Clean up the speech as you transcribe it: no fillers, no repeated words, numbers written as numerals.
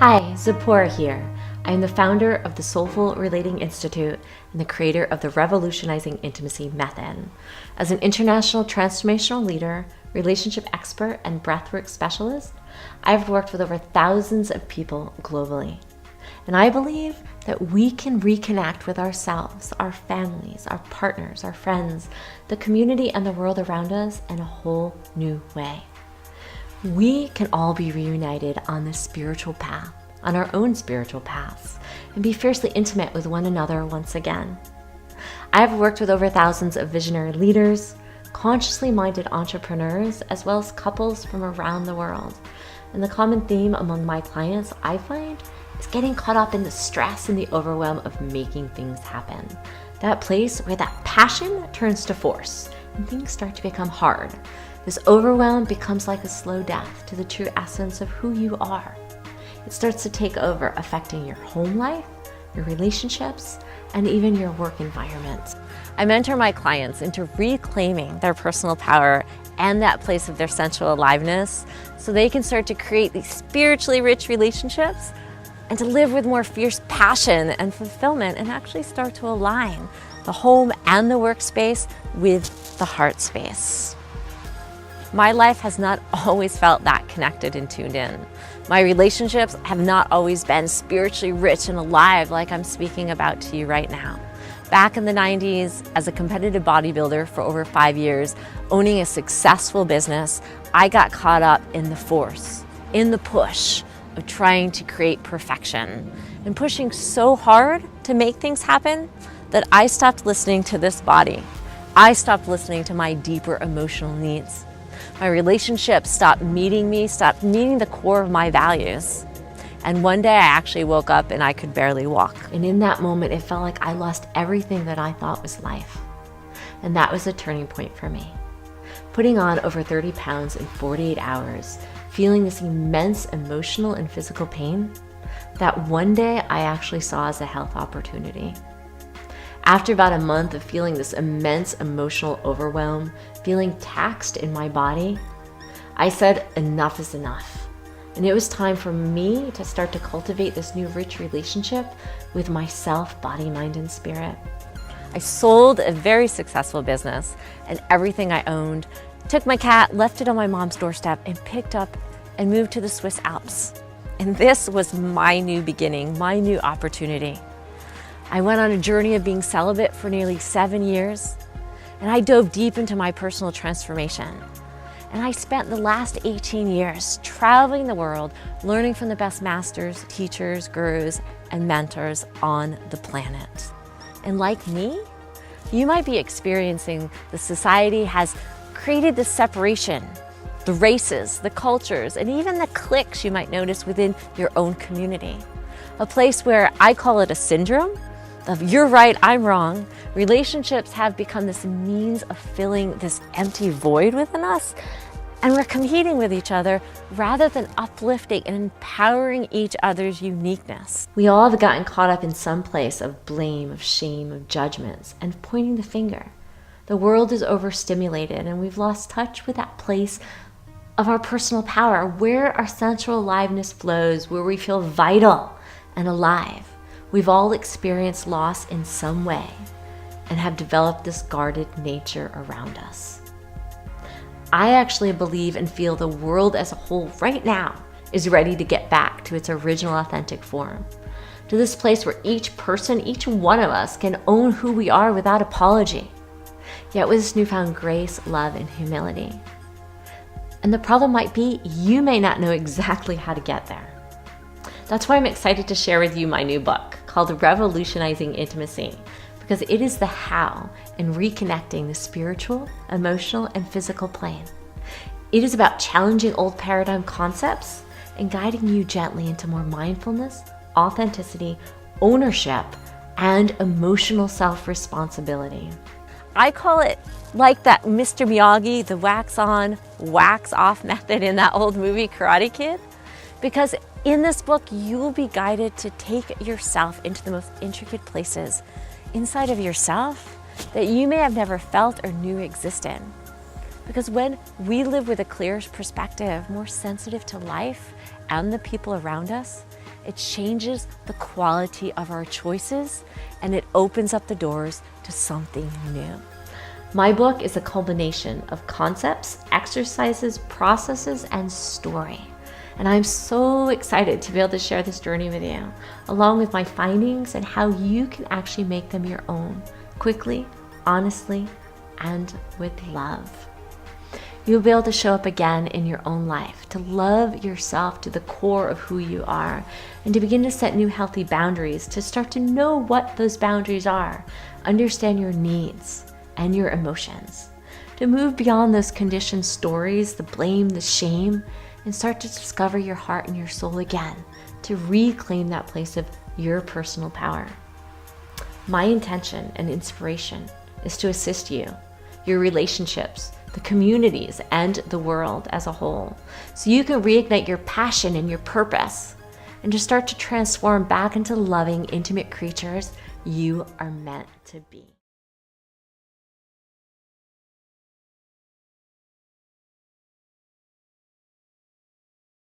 Hi, Tziporah here. I am the founder of the Soulful Relating Institute and the creator of the Revolutionizing Intimacy Method. As an international transformational leader, relationship expert, and breathwork specialist, I've worked with over thousands of people globally. And I believe that we can reconnect with ourselves, our families, our partners, our friends, the community, and the world around us in a whole new way. We can all be reunited on this spiritual path, on our own spiritual paths, and be fiercely intimate with one another once again. I have worked with over thousands of visionary leaders, consciously minded entrepreneurs, as well as couples from around the world. And the common theme among my clients, I find, is getting caught up in the stress and the overwhelm of making things happen. That place where that passion turns to force and things start to become hard. This overwhelm becomes like a slow death to the true essence of who you are. It starts to take over, affecting your home life, your relationships, and even your work environment. I mentor my clients into reclaiming their personal power and that place of their sensual aliveness so they can start to create these spiritually rich relationships and to live with more fierce passion and fulfillment and actually start to align the home and the workspace with the heart space. My life has not always felt that connected and tuned in. My relationships have not always been spiritually rich and alive like I'm speaking about to you right now. Back in the 90s, as a competitive bodybuilder for over 5 years, owning a successful business, I got caught up in the force, in the push of trying to create perfection and pushing so hard to make things happen that I stopped listening to this body. I stopped listening to my deeper emotional needs. My relationships stopped meeting me, stopped meeting the core of my values. And one day I actually woke up and I could barely walk. And in that moment, it felt like I lost everything that I thought was life. And that was a turning point for me. Putting on over 30 pounds in 48 hours, feeling this immense emotional and physical pain, that one day I actually saw as a health opportunity. After about a month of feeling this immense emotional overwhelm, feeling taxed in my body, I said enough is enough. And it was time for me to start to cultivate this new rich relationship with myself, body, mind, and spirit. I sold a very successful business and everything I owned, took my cat, left it on my mom's doorstep, and picked up and moved to the Swiss Alps. And this was my new beginning, my new opportunity. I went on a journey of being celibate for nearly 7 years, and I dove deep into my personal transformation. And I spent the last 18 years traveling the world, learning from the best masters, teachers, gurus, and mentors on the planet. And like me, you might be experiencing the society has created this separation, the races, the cultures, and even the cliques you might notice within your own community. A place where I call it a syndrome of you're right, I'm wrong. Relationships have become this means of filling this empty void within us, and we're competing with each other rather than uplifting and empowering each other's uniqueness. We all have gotten caught up in some place of blame, of shame, of judgments, and pointing the finger. The world is overstimulated, and we've lost touch with that place of our personal power, where our sensual aliveness flows, where we feel vital and alive. We've all experienced loss in some way and have developed this guarded nature around us. I actually believe and feel the world as a whole right now is ready to get back to its original authentic form, to this place where each person, each one of us, can own who we are without apology, yet with this newfound grace, love, and humility. And the problem might be you may not know exactly how to get there. That's why I'm excited to share with you my new book called Revolutionizing Intimacy, because it is the how in reconnecting the spiritual, emotional, and physical plane. It is about challenging old paradigm concepts and guiding you gently into more mindfulness, authenticity, ownership, and emotional self-responsibility. I call it like that Mr. Miyagi, the wax on, wax off method in that old movie Karate Kid, because in this book, you will be guided to take yourself into the most intricate places inside of yourself that you may have never felt or knew existed. Because when we live with a clearer perspective, more sensitive to life and the people around us, It changes the quality of our choices, and it opens up the doors to something new. My book is a culmination of concepts, exercises, processes, and story. And I'm so excited to be able to share this journey with you, along with my findings and how you can actually make them your own, quickly, honestly, and with love. You'll be able to show up again in your own life, to love yourself to the core of who you are, and to begin to set new healthy boundaries, to start to know what those boundaries are, understand your needs and your emotions, to move beyond those conditioned stories, the blame, the shame, and start to discover your heart and your soul again, to reclaim that place of your personal power. My intention and inspiration is to assist you, your relationships, the communities, and the world as a whole, so you can reignite your passion and your purpose, and to start to transform back into loving, intimate creatures you are meant to be.